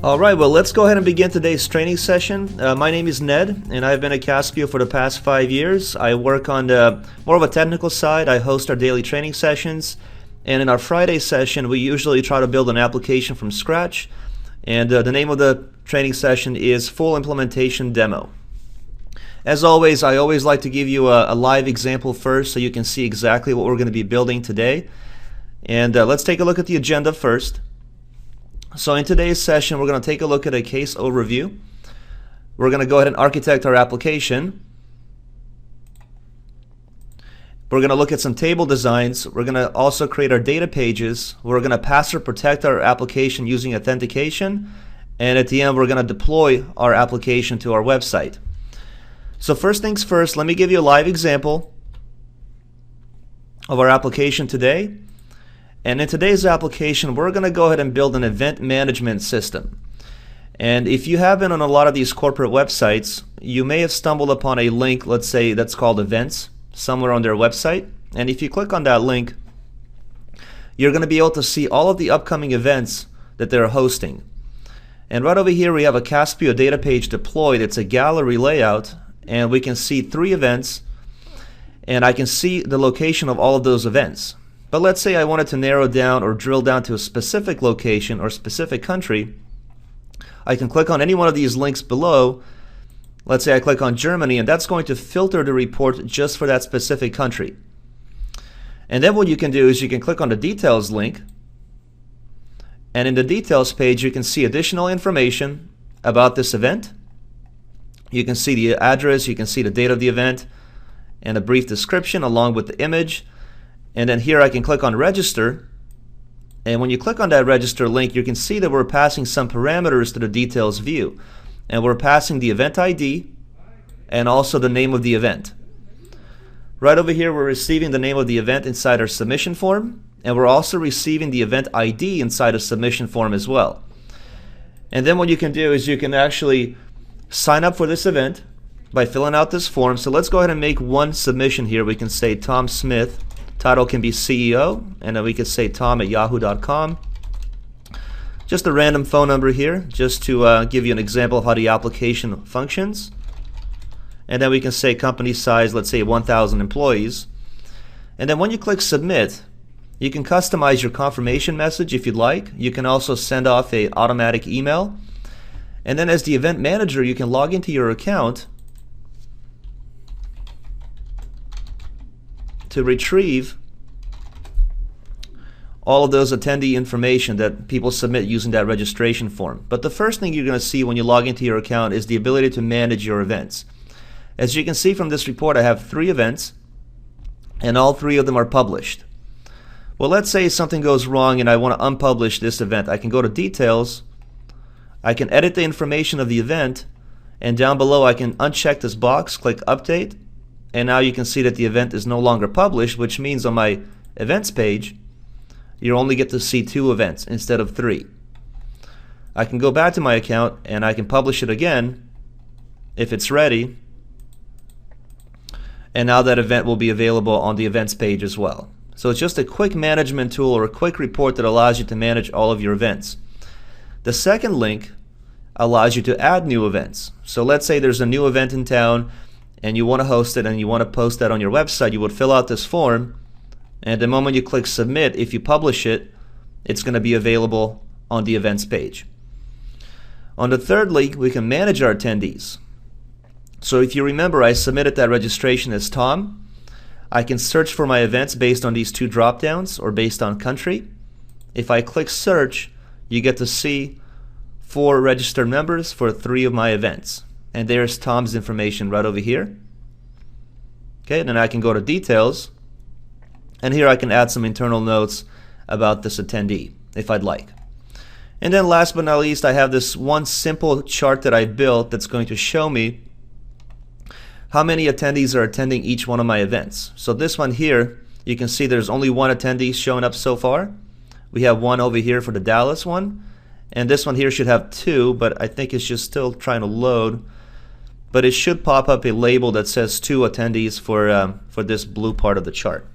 Alright, well, let's go ahead and begin today's training session. My name is Ned, and I've been at Caspio for the past 5 years. I work on more of a technical side. I host our daily training sessions, and in our Friday session, we usually try to build an application from scratch. And the name of the training session is Full Implementation Demo. As always, I always like to give you a live example first so you can see exactly what we're going to be building today. And let's take a look at the agenda first. So in today's session, we're going to take a look at a case overview. We're going to go ahead and architect our application. We're going to look at some table designs. We're going to also create our data pages. We're going to password protect our application using authentication. And at the end, we're going to deploy our application to our website. So first things first, let me give you a live example of our application today. And in today's application, we're going to go ahead and build an event management system. And if you have been on a lot of these corporate websites, you may have stumbled upon a link, let's say that's called events, somewhere on their website. And if you click on that link, you're going to be able to see all of the upcoming events that they're hosting. And right over here, we have a Caspio data page deployed. It's a gallery layout, and we can see 3 events, and I can see the location of all of those events. But let's say I wanted to narrow down or drill down to a specific location or specific country. I can click on any one of these links below. Let's say I click on Germany, and that's going to filter the report just for that specific country. And then what you can do is you can click on the details link, and in the details page you can see additional information about this event. You can see the address, you can see the date of the event, and a brief description along with the image. And then here I can click on register, and when you click on that register link, you can see that we're passing some parameters to the details view, and we're passing the event ID and also the name of the event. Right over here, we're receiving the name of the event inside our submission form, and we're also receiving the event ID inside a submission form as well. And then what you can do is you can actually sign up for this event by filling out this form. So let's go ahead and make one submission here. We can say Tom Smith. Title can be CEO, and then we could say tom@yahoo.com. Just a random phone number here, just to give you an example of how the application functions. And then we can say company size, let's say 1,000 employees. And then when you click submit, you can customize your confirmation message if you'd like. You can also send off an automatic email. And then as the event manager, you can log into your account to retrieve all of those attendee information that people submit using that registration form. But the first thing you're going to see when you log into your account is the ability to manage your events. As you can see from this report, I have 3 events, and all 3 of them are published. Well, let's say something goes wrong and I want to unpublish this event. I can go to details, I can edit the information of the event, and down below I can uncheck this box, click update, and now you can see that the event is no longer published, which means on my events page, you only get to see 2 events instead of 3. I can go back to my account and I can publish it again if it's ready. And now that event will be available on the events page as well. So it's just a quick management tool or a quick report that allows you to manage all of your events. The second link allows you to add new events. So let's say there's a new event in town and you want to host it and you want to post that on your website. You would fill out this form, and the moment you click submit, if you publish it, it's going to be available on the events page. On the third link, we can manage our attendees. So if you remember, I submitted that registration as Tom. I can search for my events based on these 2 drop downs or based on country. If I click search, you get to see 4 registered members for 3 of my events. And there's Tom's information right over here. Okay, and then I can go to details, and here I can add some internal notes about this attendee if I'd like. And then last but not least, I have this one simple chart that I built that's going to show me how many attendees are attending each one of my events. So this one here, you can see there's only 1 attendee showing up so far. We have 1 over here for the Dallas one, and this one here should have 2, but I think it's just still trying to load. But it should pop up a label that says 2 attendees for this blue part of the chart.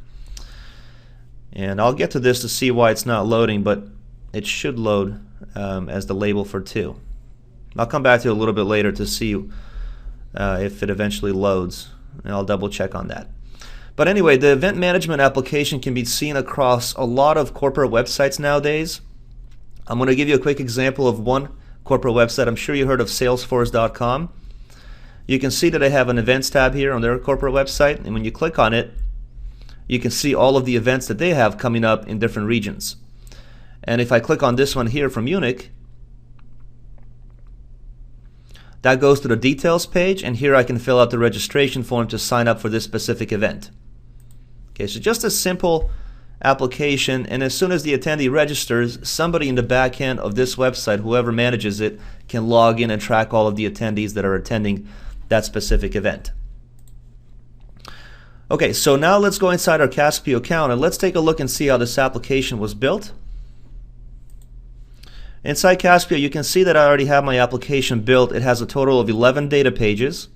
And I'll get to this to see why it's not loading, but it should load as the label for 2. I'll come back to it a little bit later to see if it eventually loads, and I'll double check on that. But anyway, the event management application can be seen across a lot of corporate websites nowadays. I'm going to give you a quick example of one corporate website. I'm sure you heard of Salesforce.com. You can see that they have an events tab here on their corporate website, and when you click on it, you can see all of the events that they have coming up in different regions. And if I click on this one here from Munich, that goes to the details page, and here I can fill out the registration form to sign up for this specific event. Okay, so just a simple application, and as soon as the attendee registers, somebody in the back end of this website, whoever manages it, can log in and track all of the attendees that are attending that specific event. Okay, so now let's go inside our Caspio account and let's take a look and see how this application was built. Inside Caspio, you can see that I already have my application built. It has a total of 11 data pages.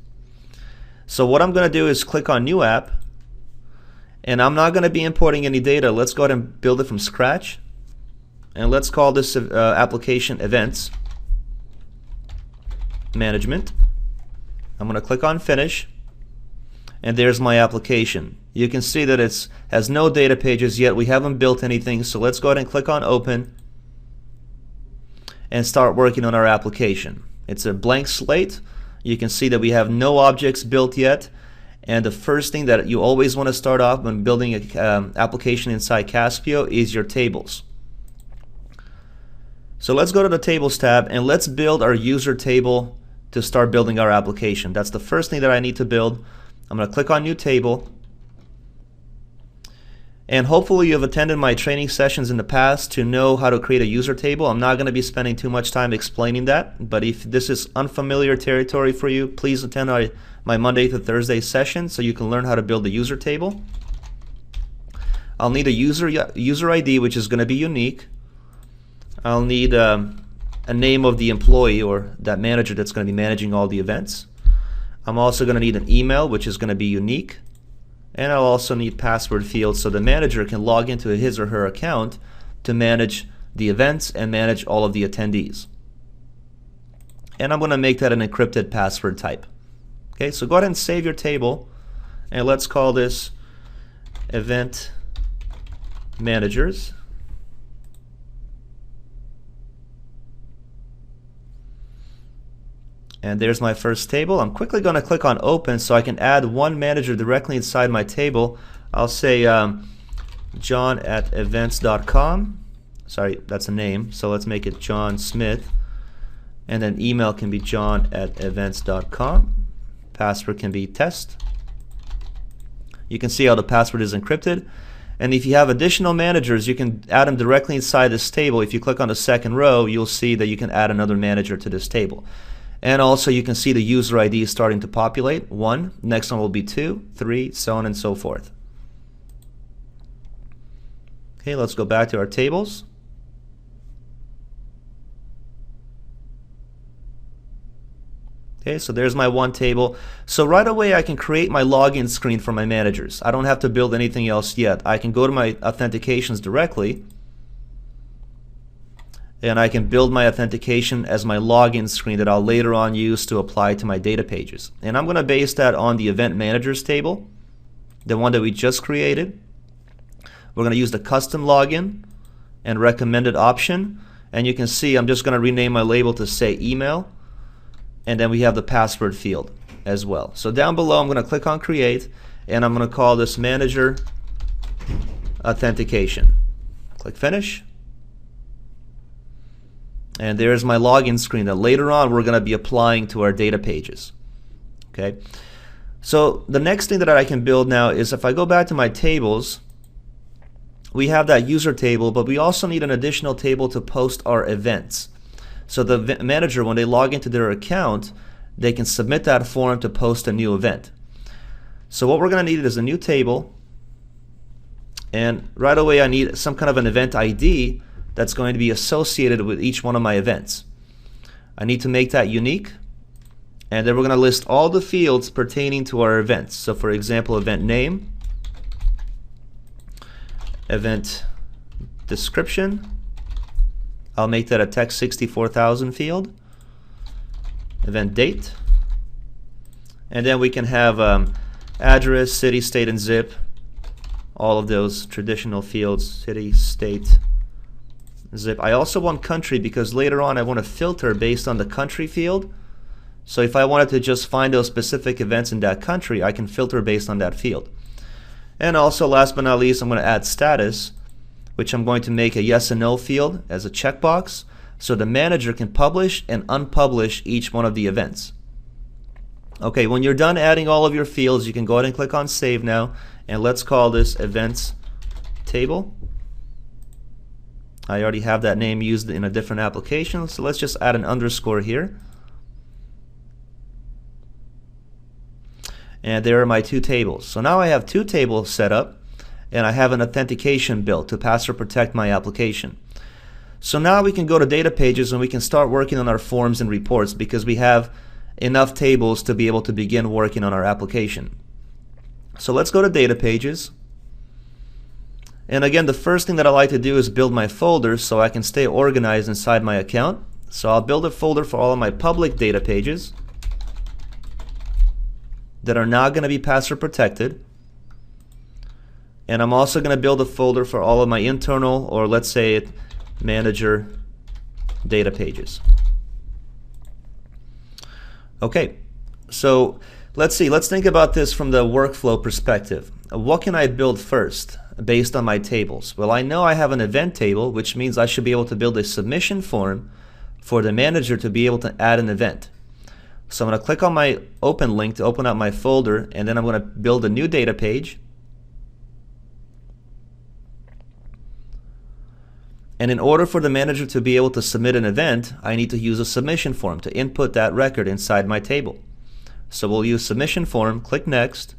So what I'm going to do is click on New App, and I'm not going to be importing any data. Let's go ahead and build it from scratch. And let's call this application Events Management. I'm going to click on Finish, and there's my application. You can see that it has no data pages yet. We haven't built anything, so let's go ahead and click on Open and start working on our application. It's a blank slate. You can see that we have no objects built yet, and the first thing that you always want to start off when building an application inside Caspio is your tables. So let's go to the Tables tab and let's build our user table to start building our application. That's the first thing that I need to build. I'm going to click on New Table. And hopefully you've attended my training sessions in the past to know how to create a user table. I'm not going to be spending too much time explaining that, but if this is unfamiliar territory for you, please attend my Monday to Thursday session so you can learn how to build a user table. I'll need a user ID, which is going to be unique. I'll need a name of the employee or that manager that's going to be managing all the events. I'm also going to need an email, which is going to be unique. And I'll also need password fields so the manager can log into his or her account to manage the events and manage all of the attendees. And I'm going to make that an encrypted password type. Okay, so go ahead and save your table, and let's call this Event Managers. And there's my first table. I'm quickly going to click on Open so I can add one manager directly inside my table. I'll say john@events.com. Sorry, that's a name, so let's make it John Smith. And then email can be john@events.com. Password can be test. You can see how the password is encrypted. And if you have additional managers, you can add them directly inside this table. If you click on the second row, you'll see that you can add another manager to this table. And also you can see the user ID starting to populate. 1, next one will be 2, 3, so on and so forth. Okay, let's go back to our tables. Okay, so there's my one table. So right away I can create my login screen for my managers. I don't have to build anything else yet. I can go to my authentications directly, and I can build my authentication as my login screen that I'll later on use to apply to my data pages. And I'm going to base that on the Event Managers table, the one that we just created. We're going to use the custom login and recommended option. And you can see I'm just going to rename my label to say email. And then we have the password field as well. So down below I'm going to click on Create, and I'm going to call this Manager Authentication. Click Finish. And there's my login screen that later on we're going to be applying to our data pages. Okay. So the next thing that I can build now is if I go back to my tables, we have that user table, but we also need an additional table to post our events. So the manager, when they log into their account, they can submit that form to post a new event. So what we're going to need is a new table, and right away I need some kind of an event ID that's going to be associated with each one of my events. I need to make that unique, and then we're going to list all the fields pertaining to our events. So for example, event name, event description, I'll make that a text 64,000 field. Event date. And then we can have address, city, state, and zip. All of those traditional fields, city, state, zip. I also want country because later on I want to filter based on the country field. So if I wanted to just find those specific events in that country, I can filter based on that field. And also, last but not least, I'm going to add status, which I'm going to make a yes and no field as a checkbox, so the manager can publish and unpublish each one of the events. Okay, when you're done adding all of your fields, you can go ahead and click on Save now, and let's call this Events Table. I already have that name used in a different application, so let's just add an underscore here. And there are my two tables. So now I have two tables set up, and I have an authentication built to password protect my application. So now we can go to data pages and we can start working on our forms and reports because we have enough tables to be able to begin working on our application. So let's go to data pages. And again, the first thing that I like to do is build my folders so I can stay organized inside my account. So I'll build a folder for all of my public data pages that are not going to be password protected. And I'm also going to build a folder for all of my internal, or let's say it, manager data pages. Okay, so let's see, let's think about this from the workflow perspective. What can I build first based on my tables? Well, I know I have an event table, which means I should be able to build a submission form for the manager to be able to add an event. So I'm going to click on my open link to open up my folder, and then I'm going to build a new data page. And in order for the manager to be able to submit an event, I need to use a submission form to input that record inside my table. So we'll use submission form, click next,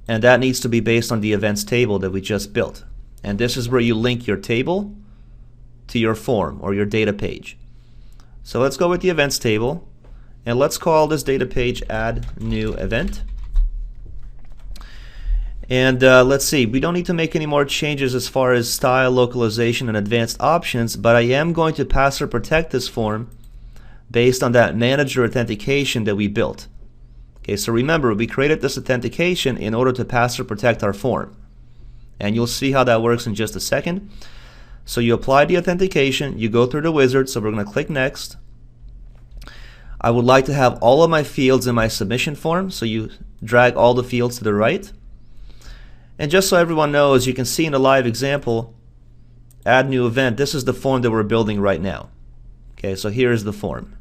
and that needs to be based on the events table that we just built. And this is where you link your table to your form or your data page. So let's go with the events table. And let's call this data page add new event. And let's see, we don't need to make any more changes as far as style, localization, and advanced options, but I am going to password protect this form based on that manager authentication that we built. Okay, so remember, we created this authentication in order to password protect our form. And you'll see how that works in just a second. So you apply the authentication, you go through the wizard, so we're going to click next. I would like to have all of my fields in my submission form, so you drag all the fields to the right. And just so everyone knows, you can see in the live example, add new event, this is the form that we're building right now. Okay, so here is the form.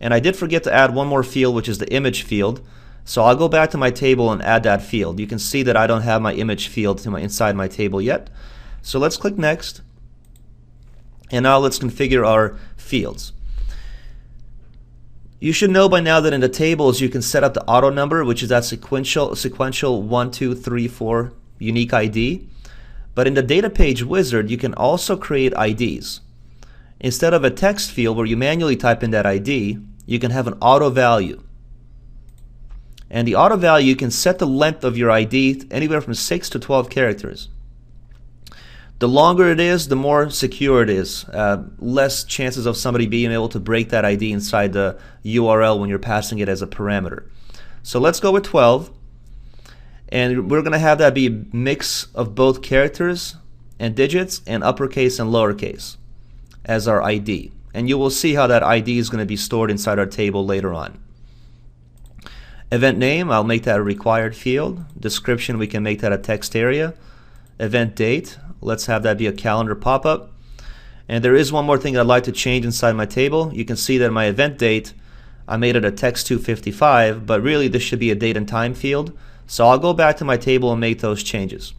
And I did forget to add one more field, which is the image field. So I'll go back to my table and add that field. You can see that I don't have my image field inside my table yet. So let's click next. And now let's configure our fields. You should know by now that in the tables you can set up the auto number, which is that sequential 1, 2, 3, 4 unique ID. But in the data page wizard, you can also create IDs. Instead of a text field where you manually type in that ID, you can have an auto value. And the auto value, you can set the length of your ID anywhere from 6 to 12 characters. The longer it is, the more secure it is. Less chances of somebody being able to break that ID inside the URL when you're passing it as a parameter. So let's go with 12. And we're going to have that be a mix of both characters and digits and uppercase and lowercase as our ID. And you will see how that ID is going to be stored inside our table later on. Event name, I'll make that a required field. Description, we can make that a text area. Event date, let's have that be a calendar pop-up. And there is one more thing I'd like to change inside my table. You can see that my event date, I made it a text 255, but really this should be a date and time field. So I'll go back to my table and make those changes.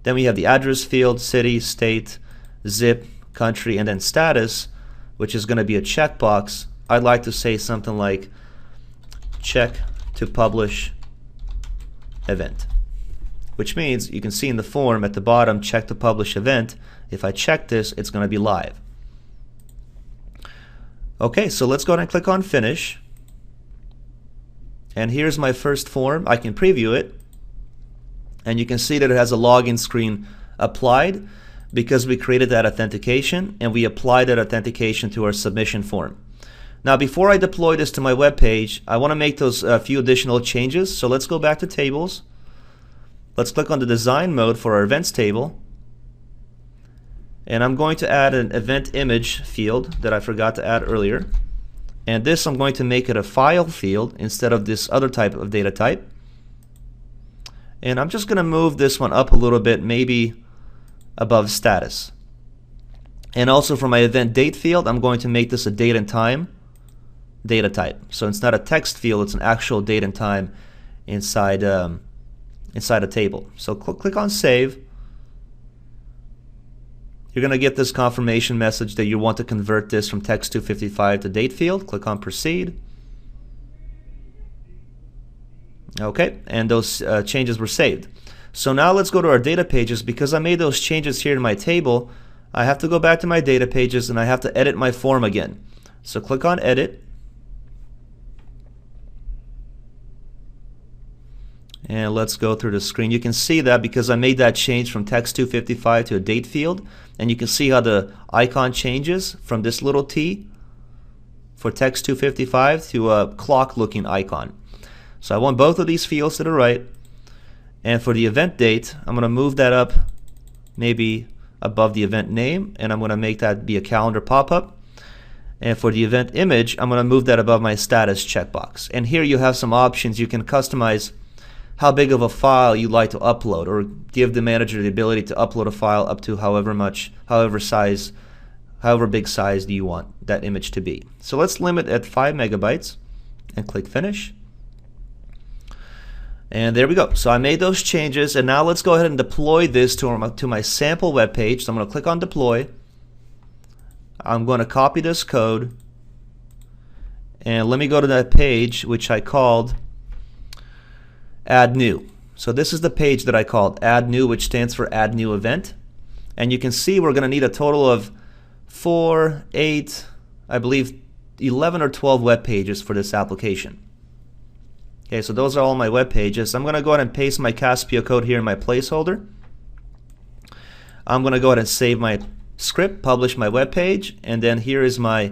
Then we have the address field, city, state, zip, country, and then status, which is going to be a checkbox. I'd like to say something like check to publish event, which means you can see in the form at the bottom, check to publish event. If I check this, it's going to be live. Okay, so let's go ahead and click on finish. And here's my first form. I can preview it. And you can see that it has a login screen applied. because we created that authentication and we applied that authentication to our submission form. Now, before I deploy this to my web page, I want to make those few additional changes. So let's go back to tables. Let's click on the design mode for our events table. And I'm going to add an event image field that I forgot to add earlier. And this, I'm going to make it a file field instead of this other type of data type. And I'm just going to move this one up a little bit, maybe above status. And also for my event date field, I'm going to make this a date and time data type. So it's not a text field, it's an actual date and time inside a table. So click on save. You're going to get this confirmation message that you want to convert this from text 255 to date field. Click on proceed. Okay, and those changes were saved. So now let's go to our data pages. Because I made those changes here in my table, I have to go back to my data pages and I have to edit my form again. So click on edit. And let's go through the screen. You can see that because I made that change from text 255 to a date field. And you can see how the icon changes from this little T for text 255 to a clock looking icon. So I want both of these fields to the right. And for the event date, I'm going to move that up maybe above the event name. And I'm going to make that be a calendar pop-up. And for the event image, I'm going to move that above my status checkbox. And here you have some options. You can customize how big of a file you'd like to upload, or give the manager the ability to upload a file up to however big size do you want that image to be. So let's limit at 5 megabytes and click finish. And there we go. So I made those changes, and now let's go ahead and deploy this to my sample web page. So I'm going to click on deploy. I'm going to copy this code, and let me go to that page which I called add new. So this is the page that I called add new, which stands for add new event. And you can see we're going to need a total of 4, 8, I believe 11 or 12 web pages for this application. Okay, so those are all my web pages. I'm going to go ahead and paste my Caspio code here in my placeholder. I'm going to go ahead and save my script, publish my web page, and then here is my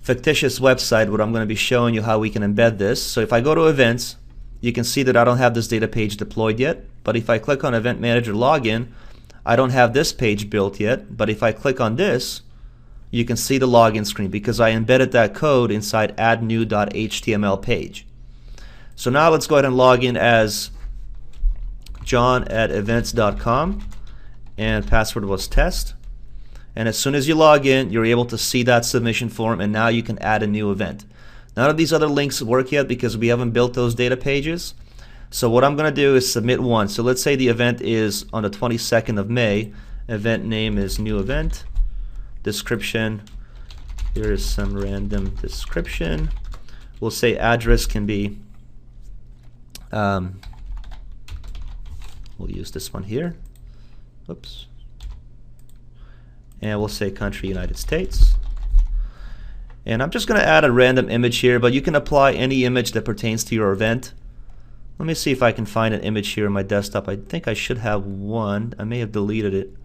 fictitious website where I'm going to be showing you how we can embed this. So if I go to events, you can see that I don't have this data page deployed yet. But if I click on Event Manager Login, I don't have this page built yet. But if I click on this, you can see the login screen because I embedded that code inside addNew.html page. So now let's go ahead and log in as john@events.com, and password was test. And as soon as you log in, you're able to see that submission form, and now you can add a new event. None of these other links work yet because we haven't built those data pages. So what I'm going to do is submit one. So let's say the event is on the 22nd of May. Event name is new event. Description, here is some random description. We'll say address can be, we'll use this one here. Oops. And we'll say country United States. And I'm just going to add a random image here, but you can apply any image that pertains to your event. Let me see if I can find an image here on my desktop. I think I should have one. I may have deleted it.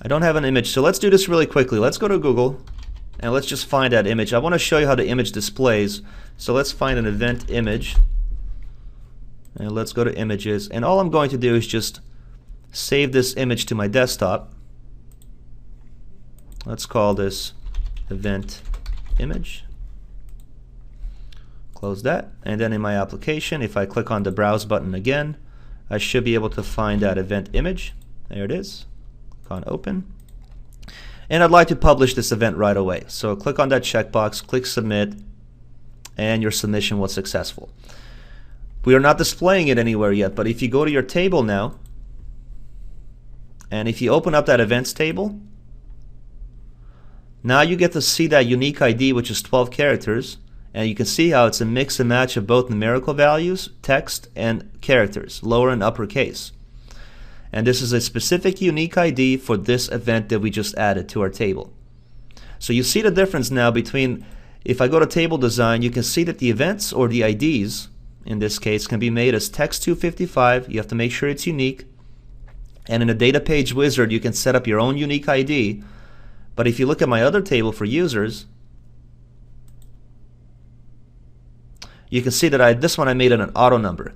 I don't have an image, so let's do this really quickly. Let's go to Google and let's just find that image. I want to show you how the image displays. So let's find an event image. And let's go to images. And all I'm going to do is just save this image to my desktop. Let's call this event image. Close that. And then in my application, if I click on the browse button again, I should be able to find that event image. There it is. Click on open. And I'd like to publish this event right away. So click on that checkbox, click submit, and your submission was successful. We are not displaying it anywhere yet, but if you go to your table now, and if you open up that events table, now you get to see that unique ID, which is 12 characters, and you can see how it's a mix and match of both numerical values, text, and characters, lower and uppercase. And this is a specific unique ID for this event that we just added to our table. So you see the difference now between, if I go to table design, you can see that the events or the IDs in this case, can be made as text 255. You have to make sure it's unique. And in a data page wizard, you can set up your own unique ID. But if you look at my other table for users, you can see that this one I made it an auto number,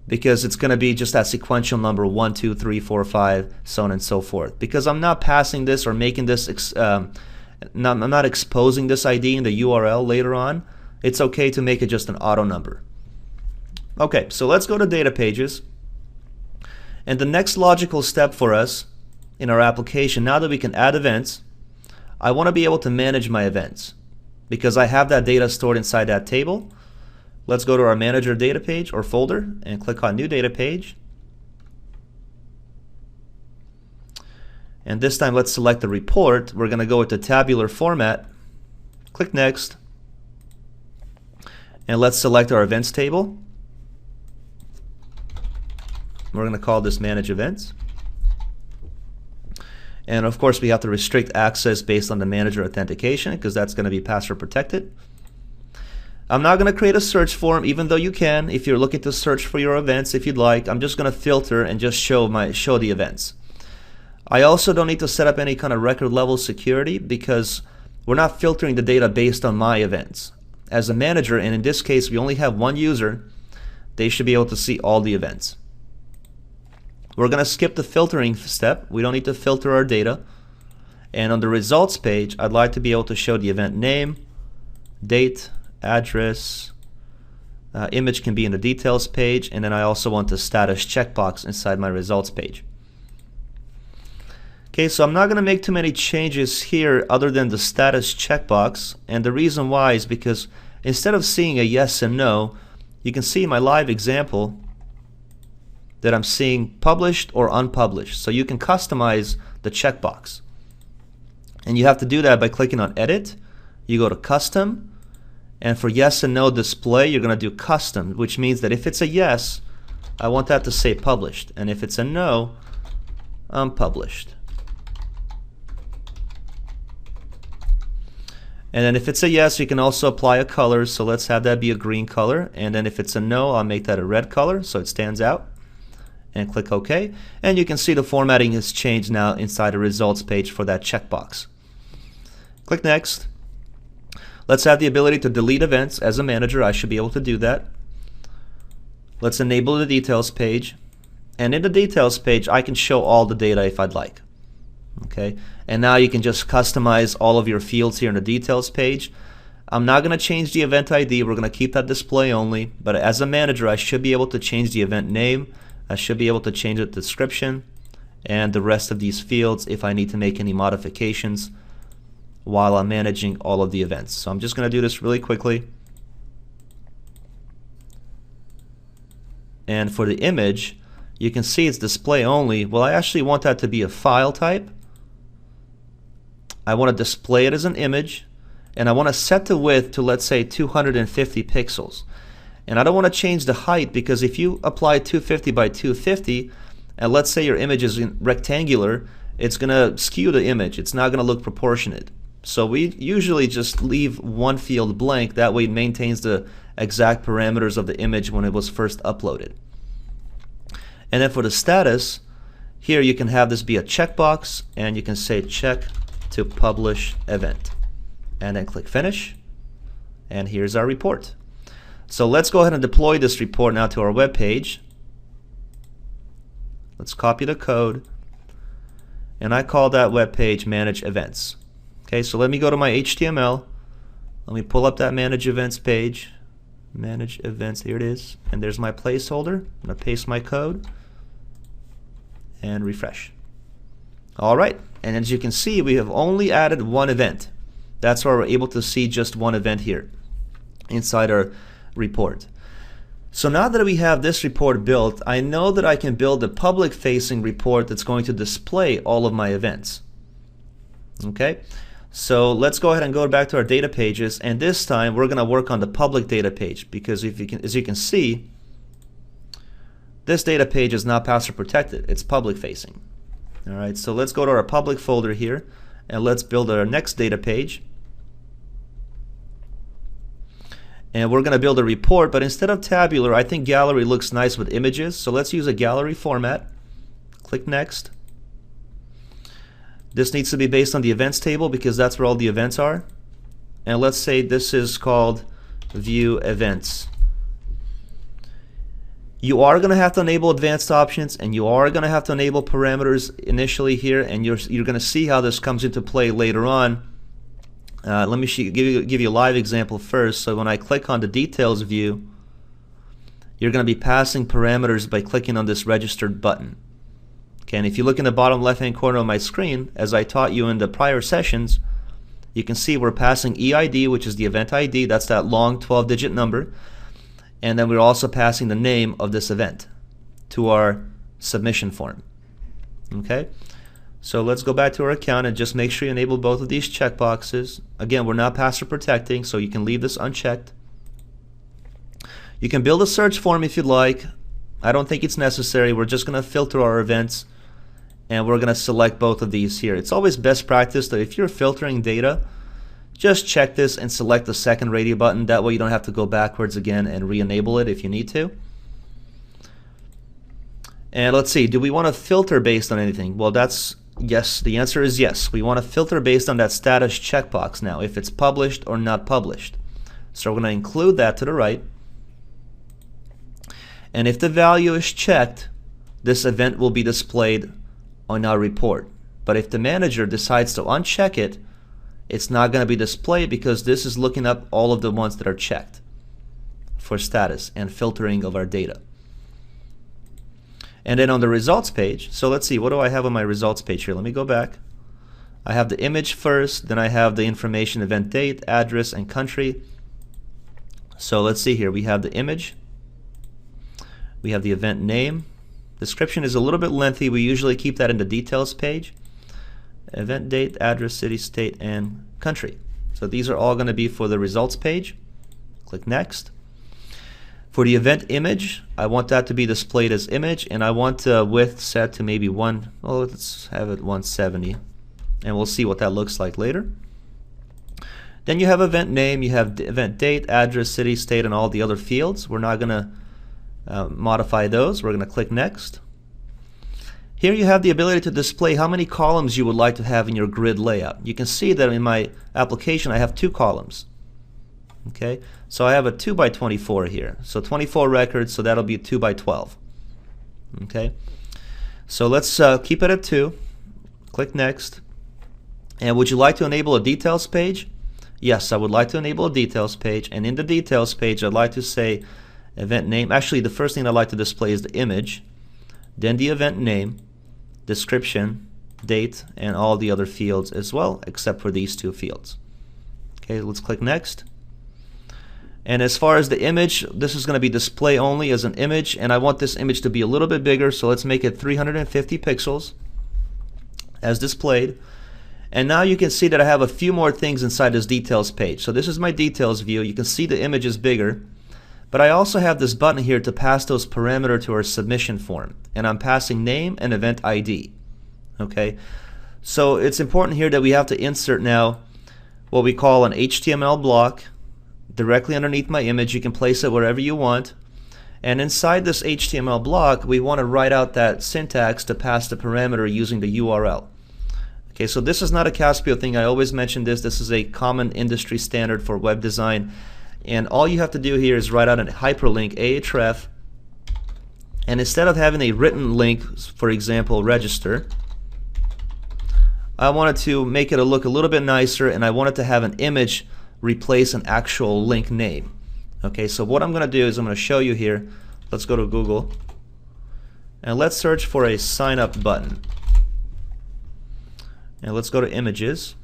because it's going to be just that sequential number 1, 2, 3, 4, 5, so on and so forth. Because I'm not passing this or making this, I'm not exposing this ID in the URL later on, it's okay to make it just an auto number. Okay, so let's go to data pages. And the next logical step for us in our application, now that we can add events, I want to be able to manage my events because I have that data stored inside that table. Let's go to our manager data page or folder and click on new data page. And this time let's select the report. We're going to go with the tabular format. Click next. And let's select our events table. We're going to call this manage events. And of course we have to restrict access based on the manager authentication because that's going to be password protected. I'm not going to create a search form, even though you can if you're looking to search for your events if you'd like. I'm just going to filter and just show the events. I also don't need to set up any kind of record level security because we're not filtering the data based on my events. As a manager, and in this case we only have one user, they should be able to see all the events. We're going to skip the filtering step. We don't need to filter our data. And on the results page, I'd like to be able to show the event name, date, address, image can be in the details page, and then I also want the status checkbox inside my results page. Okay, so I'm not going to make too many changes here other than the status checkbox, and the reason why is because instead of seeing a yes and no, you can see in my live example that I'm seeing published or unpublished. So you can customize the checkbox. And you have to do that by clicking on Edit. You go to Custom. And for yes and no display, you're going to do Custom, which means that if it's a yes, I want that to say published. And if it's a no, unpublished. And then if it's a yes, you can also apply a color. So let's have that be a green color. And then if it's a no, I'll make that a red color so it stands out. And click OK. And you can see the formatting has changed now inside the results page for that checkbox. Click Next. Let's have the ability to delete events. As a manager, I should be able to do that. Let's enable the details page. And in the details page, I can show all the data if I'd like. Okay. And now you can just customize all of your fields here in the details page. I'm not going to change the event ID. We're going to keep that display only. But as a manager, I should be able to change the event name. I should be able to change the description and the rest of these fields if I need to make any modifications while I'm managing all of the events. So I'm just going to do this really quickly. And for the image, you can see it's display only. Well, I actually want that to be a file type. I want to display it as an image, and I want to set the width to, let's say, 250 pixels. And I don't want to change the height because if you apply 250 by 250, and let's say your image is rectangular, it's going to skew the image. It's not going to look proportionate. So we usually just leave one field blank. That way it maintains the exact parameters of the image when it was first uploaded. And then for the status, here you can have this be a checkbox, and you can say check to publish event. And then click Finish. And here's our report. So let's go ahead and deploy this report now to our web page. Let's copy the code, and I call that web page Manage Events. Okay, so let me go to my HTML. Let me pull up that Manage Events page. Manage Events, here it is. And there's my placeholder. I'm going to paste my code and refresh. All right, and as you can see, we have only added one event. That's why we're able to see just one event here inside our report. So now that we have this report built, I know that I can build a public-facing report that's going to display all of my events. Okay, so let's go ahead and go back to our data pages, and this time we're going to work on the public data page because as you can see, this data page is not password protected. It's public-facing. All right, so let's go to our public folder here, and let's build our next data page. And we're going to build a report, but instead of tabular, I think gallery looks nice with images. So let's use a gallery format. Click next. This needs to be based on the events table because that's where all the events are. And let's say this is called view events. You are going to have to enable advanced options, and you are going to have to enable parameters initially here, and you're going to see how this comes into play later on. Let me give you a live example first. So when I click on the details view, you're going to be passing parameters by clicking on this registered button. Okay, and if you look in the bottom left hand corner of my screen, as I taught you in the prior sessions, you can see we're passing EID, which is the event ID. That's that long 12-digit number. And then we're also passing the name of this event to our submission form. Okay, so let's go back to our account and just make sure you enable both of these checkboxes. Again, we're not password protecting, so you can leave this unchecked. You can build a search form if you'd like. I don't think it's necessary. We're just going to filter our events, and we're going to select both of these here. It's always best practice that if you're filtering data, just check this and select the second radio button. That way you don't have to go backwards again and re-enable it if you need to. And let's see, do we want to filter based on anything? Well, that's yes. The answer is yes. We want to filter based on that status checkbox now, if it's published or not published. So we're going to include that to the right. And if the value is checked, this event will be displayed on our report. But if the manager decides to uncheck it, it's not going to be displayed because this is looking up all of the ones that are checked for status and filtering of our data. And then on the results page, so let's see, what do I have on my results page here? Let me go back. I have the image first, then I have the information, event date, address, and country. So let's see here, we have the image, we have the event name. Description is a little bit lengthy. We usually keep that in the details page. Event date, address, city, state, and country. So these are all going to be for the results page. Click next. For the event image, I want that to be displayed as image, and I want width set to maybe let's have it 170, and we'll see what that looks like later. Then you have event name, you have event date, address, city, state, and all the other fields. We're not going to modify those. We're going to click next. Here you have the ability to display how many columns you would like to have in your grid layout. You can see that in my application I have 2 columns. Okay, so I have a 2 by 24 here. So 24 records, so that'll be 2 by 12. Okay, so let's keep it at 2. Click next. And would you like to enable a details page? Yes, I would like to enable a details page. And in the details page, I'd like to say event name. Actually, the first thing I'd like to display is the image, then the event name, description, date, and all the other fields as well, except for these 2 fields. Okay, let's click next. And as far as the image, this is going to be display only as an image, and I want this image to be a little bit bigger, so let's make it 350 pixels as displayed. And now you can see that I have a few more things inside this details page. So this is my details view. You can see the image is bigger, but I also have this button here to pass those parameters to our submission form, and I'm passing name and event ID. Okay, so it's important here that we have to insert now what we call an HTML block directly underneath my image. You can place it wherever you want, and inside this HTML block we want to write out that syntax to pass the parameter using the URL. Okay, so this is not a Caspio thing. I always mention this. This is a common industry standard for web design, and all you have to do here is write out a hyperlink, ahref, and instead of having a written link, for example register, I wanted to make it look a little bit nicer, and I wanted to have an image replace an actual link name. Okay, so what I'm going to do is I'm going to show you here. Let's go to Google and let's search for a sign up button, and let's go to images,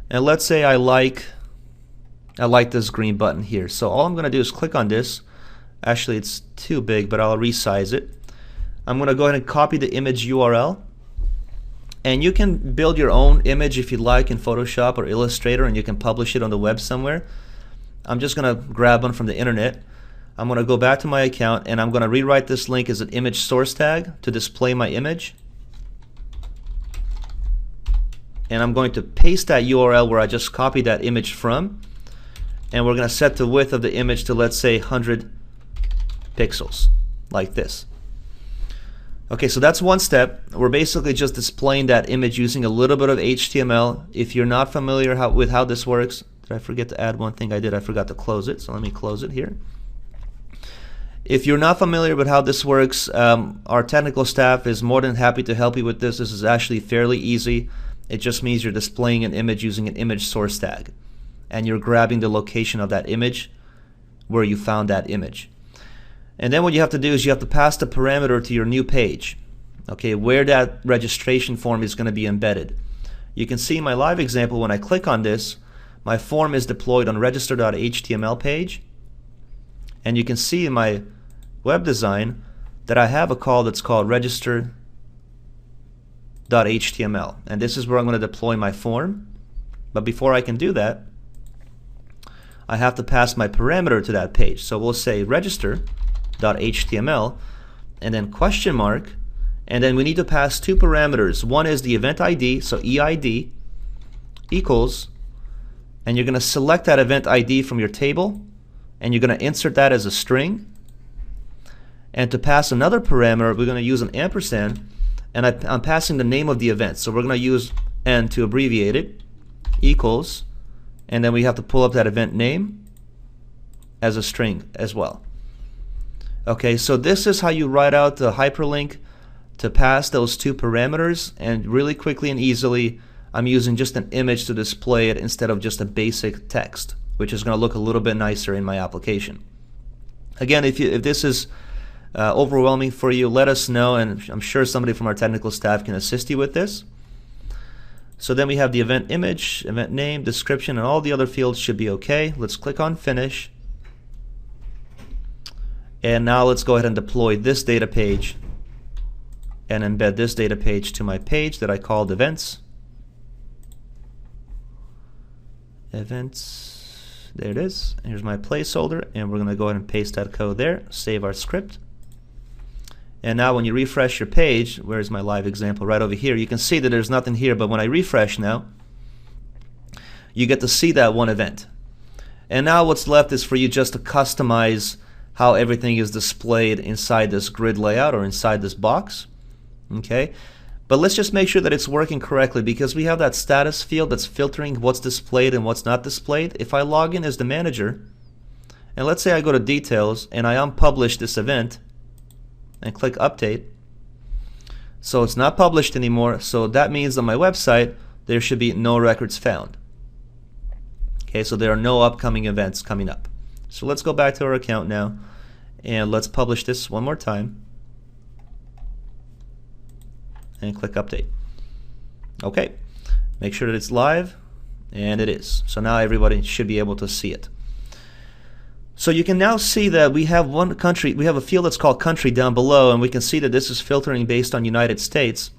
and let's say I like this green button here. So all I'm going to do is click on this. Actually it's too big, but I'll resize it. I'm going to go ahead and copy the image URL, and you can build your own image if you'd like in Photoshop or Illustrator, and you can publish it on the web somewhere. I'm just going to grab one from the internet. I'm going to go back to my account, and I'm going to rewrite this link as an image source tag to display my image. And I'm going to paste that URL where I just copied that image from. and we're going to set the width of the image to, let's say, 100 pixels, like this. Okay, so that's one step. We're basically just displaying that image using a little bit of HTML. If you're not familiar with how this works, did I forget to add one thing? I did. I forgot to close it, so let me close it here. If you're not familiar with how this works, our technical staff is more than happy to help you with this. This is actually fairly easy. It just means you're displaying an image using an image source tag, and you're grabbing the location of that image where you found that image. And then what you have to do is you have to pass the parameter to your new page, okay, where that registration form is going to be embedded. You can see in my live example, when I click on this, my form is deployed on register.html page, and you can see in my web design that I have a call that's called register.html, and this is where I'm going to deploy my form. But before I can do that, I have to pass my parameter to that page. So we'll say register.html and then question mark, and then we need to pass two parameters. One is the event ID, so EID equals, and you're going to select that event ID from your table, and you're going to insert that as a string. And to pass another parameter, we're going to use an ampersand, and I'm passing the name of the event. So we're going to use N to abbreviate it, equals, and then we have to pull up that event name as a string as well. Okay, so this is how you write out the hyperlink to pass those two parameters, and really quickly and easily I'm using just an image to display it instead of just a basic text, which is going to look a little bit nicer in my application. Again, if this is overwhelming for you, let us know, and I'm sure somebody from our technical staff can assist you with this. So then we have the event image, event name, description, and all the other fields should be okay. Let's click on finish. And now let's go ahead and deploy this data page and embed this data page to my page that I called events. Events, there it is. Here's my placeholder, and we're going to go ahead and paste that code there, save our script. And now when you refresh your page, where's my live example? Right over here, you can see that there's nothing here, but when I refresh now, you get to see that one event. And now what's left is for you just to customize how everything is displayed inside this grid layout or inside this box. Okay, but let's just make sure that it's working correctly, because we have that status field that's filtering what's displayed and what's not displayed. If I log in as the manager, and let's say I go to details and I unpublish this event and click update, so it's not published anymore, so that means on my website there should be no records found. Okay, so there are no upcoming events coming up. So let's go back to our account now, and let's publish this one more time and click update. Okay, make sure that it's live, and it is. So now everybody should be able to see it. So you can now see that we have one country, we have a field that's called country down below, and we can see that this is filtering based on United States.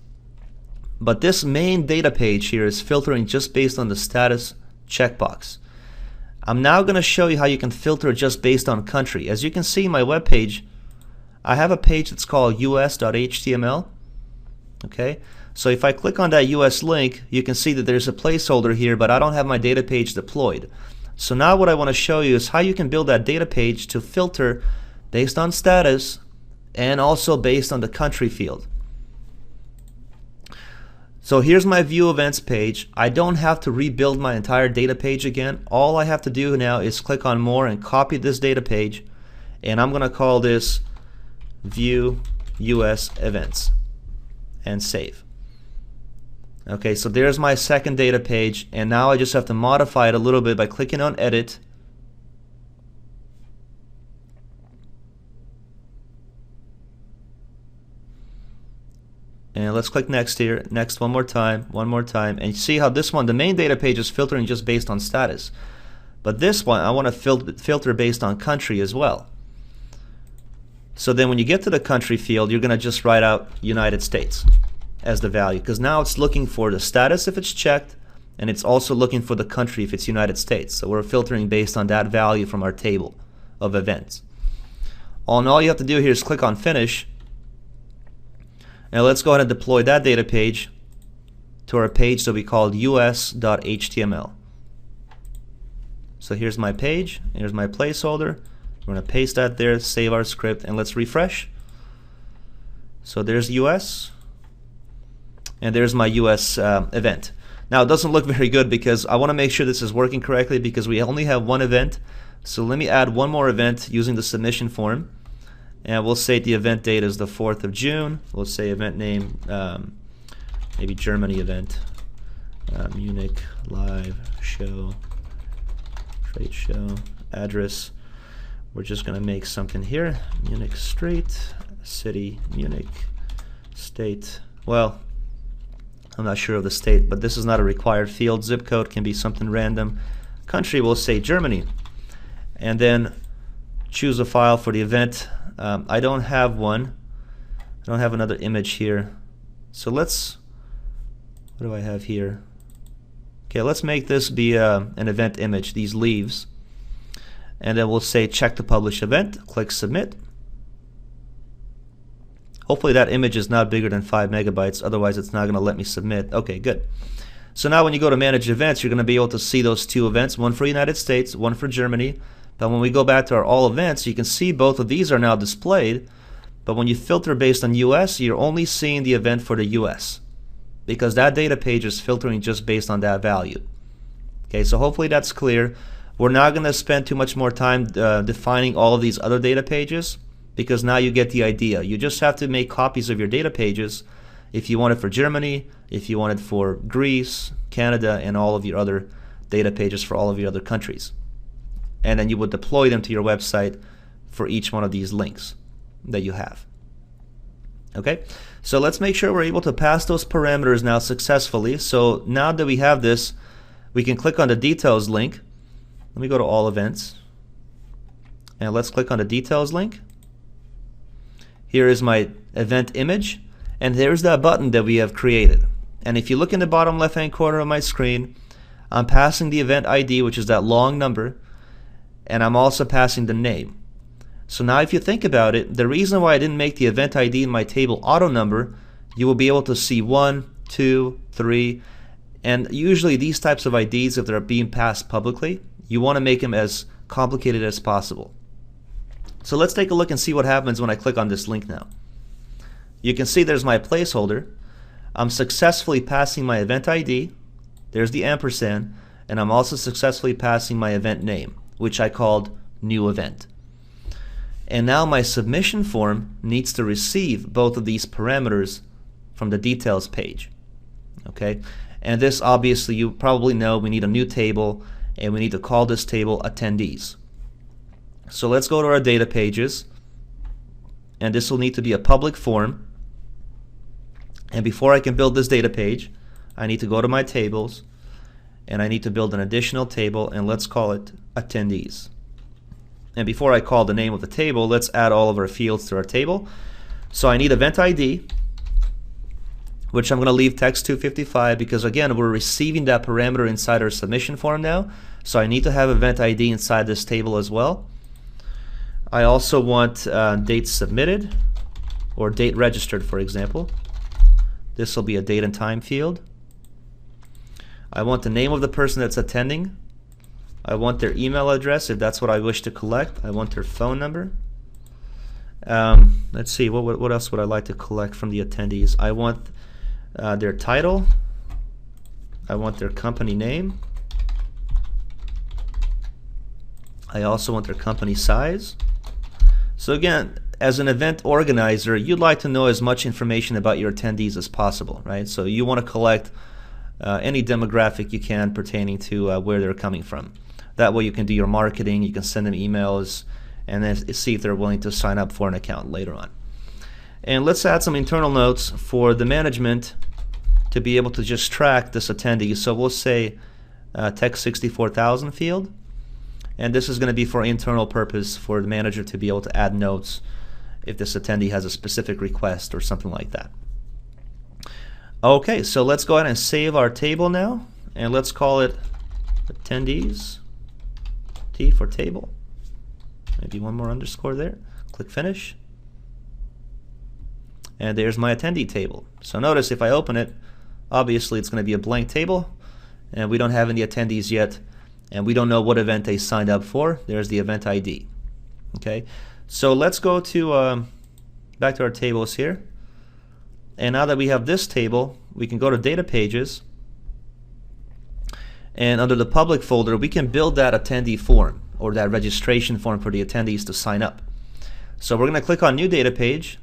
But this main data page here is filtering just based on the status checkbox. I'm now going to show you how you can filter just based on country. As you can see in my web page, I have a page that's called us.html. Okay, so if I click on that US link, you can see that there's a placeholder here, but I don't have my data page deployed. So now what I want to show you is how you can build that data page to filter based on status and also based on the country field. So here's my view events page. I don't have to rebuild my entire data page again. All I have to do now is click on more and copy this data page, and I'm going to call this view US events and save. Okay, so there's my second data page, and now I just have to modify it a little bit by clicking on edit. And let's click next here, next one more time, and you see how this one, the main data page is filtering just based on status. But this one, I want to filter based on country as well. So then when you get to the country field, you're going to just write out United States as the value, because now it's looking for the status if it's checked, and it's also looking for the country if it's United States. So we're filtering based on that value from our table of events. And all you have to do here is click on finish. Now let's go ahead and deploy that data page to our page that we called us.html. So here's my page, here's my placeholder. We're going to paste that there, save our script, and let's refresh. So there's US, and there's my US event. Now it doesn't look very good because I want to make sure this is working correctly because we only have one event. So let me add one more event using the submission form. And we'll say the event date is the 4th of June. We'll say event name, maybe Germany event, Munich live show, trade show, address. We're just going to make something here, Munich Street, city, Munich, state. Well, I'm not sure of the state, but this is not a required field. Zip code can be something random. Country, we'll say Germany. And then choose a file for the event. I don't have one. I don't have another image here. So let's, what do I have here? Okay, let's make this be an event image, these leaves. And then we'll say check to publish event, click submit. Hopefully that image is not bigger than 5 megabytes, otherwise it's not going to let me submit. Okay, good. So now when you go to manage events, you're going to be able to see those two events, one for United States, one for Germany. But when we go back to our all events, you can see both of these are now displayed. But when you filter based on US, you're only seeing the event for the US because that data page is filtering just based on that value. Okay, so hopefully that's clear. We're not going to spend too much more time defining all of these other data pages because now you get the idea. You just have to make copies of your data pages if you want it for Germany, if you want it for Greece, Canada, and all of your other data pages for all of your other countries. And then you would deploy them to your website for each one of these links that you have. Okay, so let's make sure we're able to pass those parameters now successfully. So now that we have this, we can click on the details link. Let me go to all events. And let's click on the details link. Here is my event image. And there's that button that we have created. And if you look in the bottom left-hand corner of my screen, I'm passing the event ID, which is that long number. And I'm also passing the name. So now if you think about it, the reason why I didn't make the event ID in my table auto number, you will be able to see 1, 2, 3, and usually these types of IDs, if they're being passed publicly, you want to make them as complicated as possible. So let's take a look and see what happens when I click on this link now. You can see there's my placeholder. I'm successfully passing my event ID. There's the ampersand, and I'm also successfully passing my event name, which I called new event. And now my submission form needs to receive both of these parameters from the details page. Okay, and this obviously you probably know we need a new table and we need to call this table attendees. So let's go to our data pages, and this will need to be a public form. And before I can build this data page, I need to go to my tables and I need to build an additional table, and let's call it attendees. And before I call the name of the table, let's add all of our fields to our table. So I need event ID, which I'm going to leave text 255 because again we're receiving that parameter inside our submission form now. So I need to have event ID inside this table as well. I also want date submitted or date registered, for example. This will be a date and time field. I want the name of the person that's attending. I want their email address if that's what I wish to collect. I want their phone number. Let's see, what else would I like to collect from the attendees? I want their title. I want their company name. I also want their company size. So again, as an event organizer, you'd like to know as much information about your attendees as possible, right? So you want to collect any demographic you can pertaining to where they're coming from. That way you can do your marketing, you can send them emails, and then see if they're willing to sign up for an account later on. And let's add some internal notes for the management to be able to just track this attendee. So we'll say text 64,000 field, and this is going to be for internal purpose for the manager to be able to add notes if this attendee has a specific request or something like that. Okay, so let's go ahead and save our table now, and let's call it attendees. T for table. Maybe one more underscore there. Click finish. And there's my attendee table. So notice if I open it, obviously it's going to be a blank table, and we don't have any attendees yet. and we don't know what event they signed up for. There's the event ID. Okay, so let's go to back to our tables here. And now that we have this table, we can go to data pages, and under the public folder we can build that attendee form, or that registration form for the attendees to sign up. So we're going to click on new data page,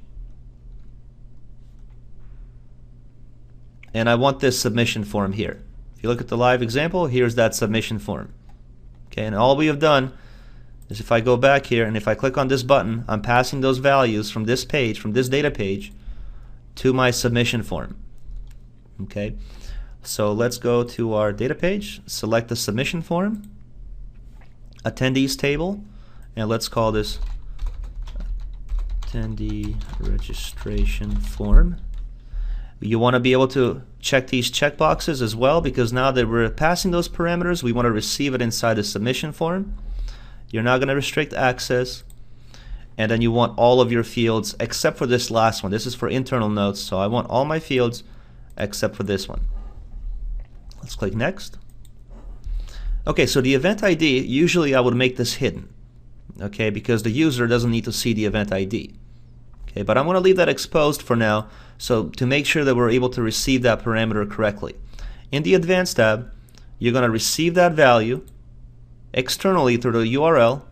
and I want this submission form here. If you look at the live example, here's that submission form. Okay, and all we have done is, if I go back here and if I click on this button, I'm passing those values from this page, from this data page, to my submission form. Okay, so let's go to our data page, select the submission form, attendees table, and let's call this attendee registration form. You want to be able to check these checkboxes as well, because now that we're passing those parameters, we want to receive it inside the submission form. You're not going to restrict access, and then you want all of your fields except for this last one. This is for internal notes, so I want all my fields except for this one. Let's click next. Okay, so the event ID, usually I would make this hidden, okay, because the user doesn't need to see the event ID. Okay, but I'm going to leave that exposed for now, so to make sure that we're able to receive that parameter correctly. In the Advanced tab, you're going to receive that value externally through the URL,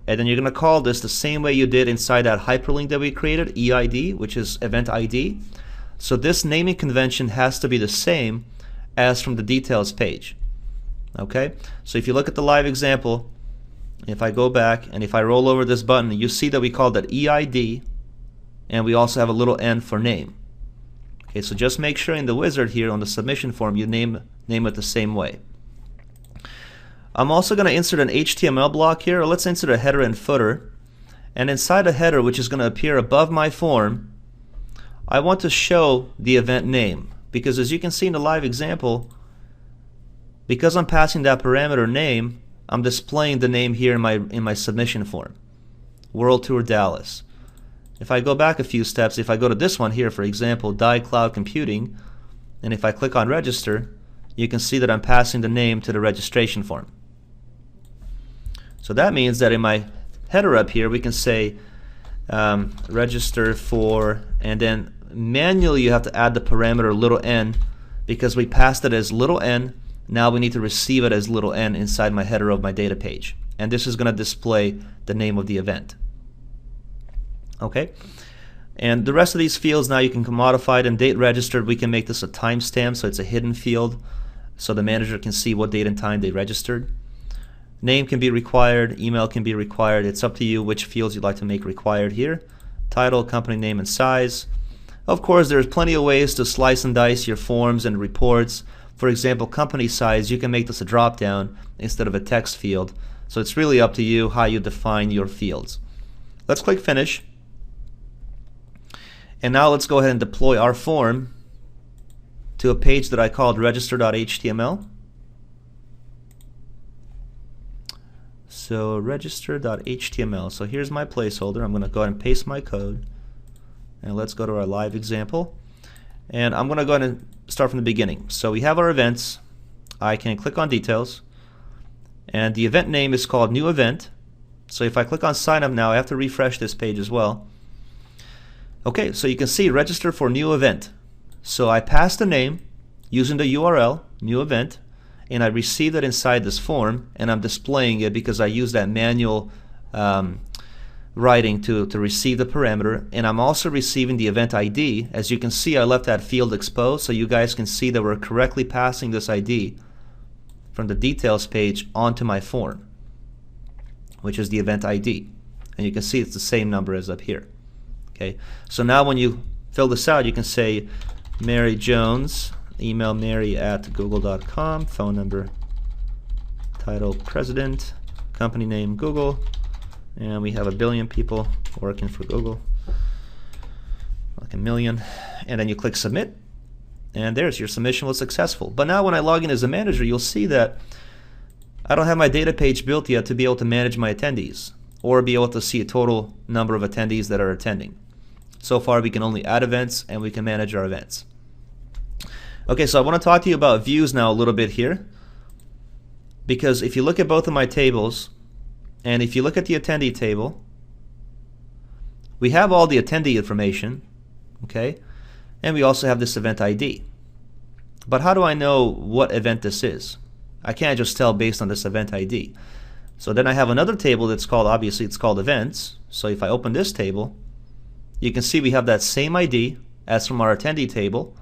and then you're going to call this the same way you did inside that hyperlink that we created, EID, which is event ID. So this naming convention has to be the same as from the details page. Okay, so if you look at the live example, if I go back and if I roll over this button, you see that we called that EID, and we also have a little n for name. Okay, so just make sure in the wizard here on the submission form you name it the same way. I'm also going to insert an HTML block here. Let's insert a header and footer, and inside the header, which is going to appear above my form, I want to show the event name, because as you can see in the live example, because I'm passing that parameter name, I'm displaying the name here in my submission form, World Tour Dallas. If I go back a few steps, if I go to this one here, for example, DI Cloud Computing, and if I click on register, you can see that I'm passing the name to the registration form. So that means that in my header up here, we can say register for, and then manually you have to add the parameter little n, because we passed it as little n. Now we need to receive it as little n inside my header of my data page, and this is going to display the name of the event. Okay, and the rest of these fields now you can modify them. Date registered, we can make this a timestamp, so it's a hidden field, so the manager can see what date and time they registered. Name can be required, email can be required. It's up to you which fields you'd like to make required here. Title, company name, and size. Of course, there's plenty of ways to slice and dice your forms and reports. For example, company size, you can make this a drop down instead of a text field. So it's really up to you how you define your fields. Let's click finish. And now let's go ahead and deploy our form to a page that I called register.html. So register.html. So here's my placeholder. I'm going to go ahead and paste my code. And let's go to our live example. And I'm going to go ahead and start from the beginning. So we have our events. I can click on details. And the event name is called new event. So if I click on sign up now, I have to refresh this page as well. Okay, so you can see register for new event. So I passed the name using the URL, new event, and I received it inside this form, and I'm displaying it because I use that manual writing to receive the parameter, and I'm also receiving the event ID. As you can see, I left that field exposed so you guys can see that we're correctly passing this ID from the details page onto my form, which is the event ID. And you can see it's the same number as up here. Okay, so now when you fill this out, you can say Mary Jones, email mary@google.com, phone number, title president, company name Google, and we have 1 billion people working for Google, like 1 million, and then you click submit, and there's your submission was successful. But now when I log in as a manager, you'll see that I don't have my data page built yet to be able to manage my attendees or be able to see a total number of attendees that are attending. So far we can only add events and we can manage our events. Okay, so I want to talk to you about views now a little bit here. because if you look at both of my tables, and if you look at the attendee table, we have all the attendee information, okay? And we also have this event ID. But how do I know what event this is? I can't just tell based on this event ID. So then I have another table that's called, obviously it's called events. So if I open this table, you can see we have that same ID as from our attendee table,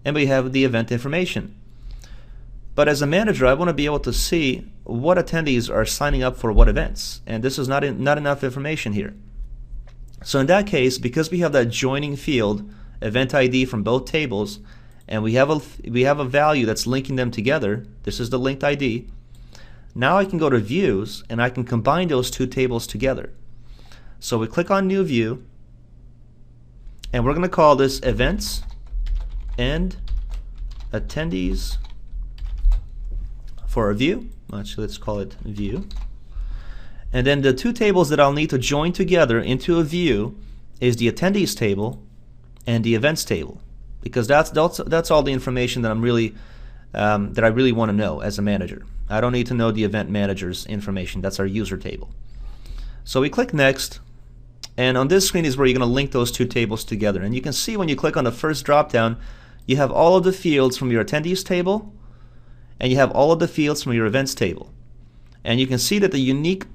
and we have the event information. But as a manager, I want to be able to see what attendees are signing up for what events, and this is not enough information here. So in that case, because we have that joining field, event ID from both tables, and we have a value that's linking them together, this is the linked ID, now I can go to views and I can combine those two tables together. So we click on new view, and we're going to call this events and attendees for a view. Actually, let's call it view. And then the two tables that I'll need to join together into a view is the attendees table and the events table, because that's all the information that I'm really that I really want to know as a manager. I don't need to know the event manager's information. That's our user table. So we click next, and on this screen is where you're going to link those two tables together. And you can see when you click on the first drop down, you have all of the fields from your attendees table, and you have all of the fields from your events table. And you can see that the unique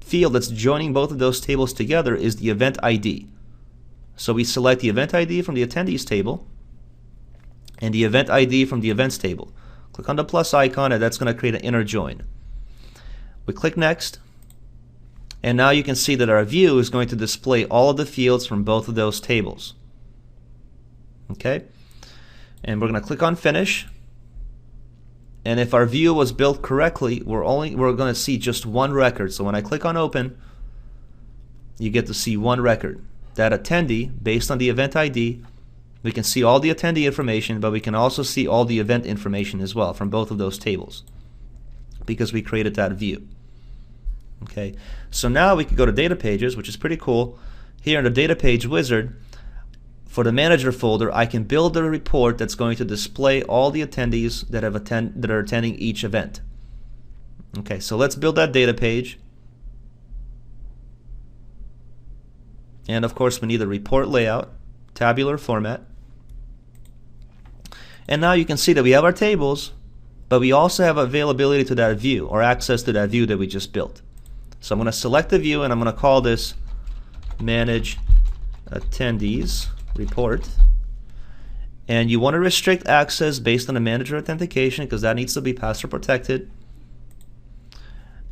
field that's joining both of those tables together is the event ID. So we select the event ID from the attendees table and the event ID from the events table. Click on the plus icon, and that's going to create an inner join. We click next, and now you can see that our view is going to display all of the fields from both of those tables. Okay? And we're going to click on finish. And if our view was built correctly, we're going to see just one record. So when I click on open, you get to see one record. That attendee, based on the event ID, we can see all the attendee information, but we can also see all the event information as well from both of those tables, because we created that view. Okay, so now we can go to data pages, which is pretty cool. Here in the data page wizard, for the manager folder, I can build a report that's going to display all the attendees that are attending each event. Okay, so let's build that data page. And of course we need a report layout, tabular format. And now you can see that we have our tables, but we also have availability to that view, or access to that view that we just built. So I'm going to select the view, and I'm going to call this Manage Attendees Report. And you want to restrict access based on the manager authentication, because that needs to be password protected.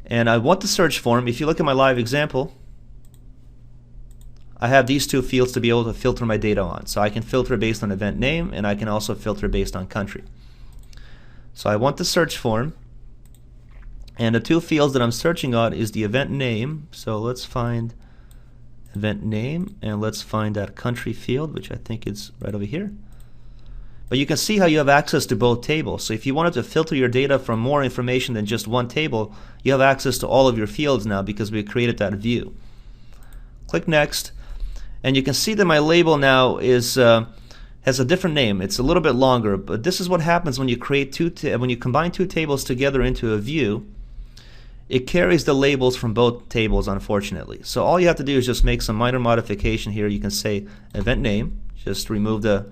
And I want the search form. If you look at my live example, I have these two fields to be able to filter my data on. So I can filter based on event name, and I can also filter based on country. So I want the search form, and the two fields that I'm searching on is the event name. So let's find event name, and let's find that country field, which I think is right over here. But you can see how you have access to both tables. So if you wanted to filter your data from more information than just one table, you have access to all of your fields now because we created that view. Click next. And you can see that my label now is has a different name. It's a little bit longer, but this is what happens when you create when you combine two tables together into a view. It carries the labels from both tables, unfortunately. So all you have to do is just make some minor modification here. You can say event name, just remove the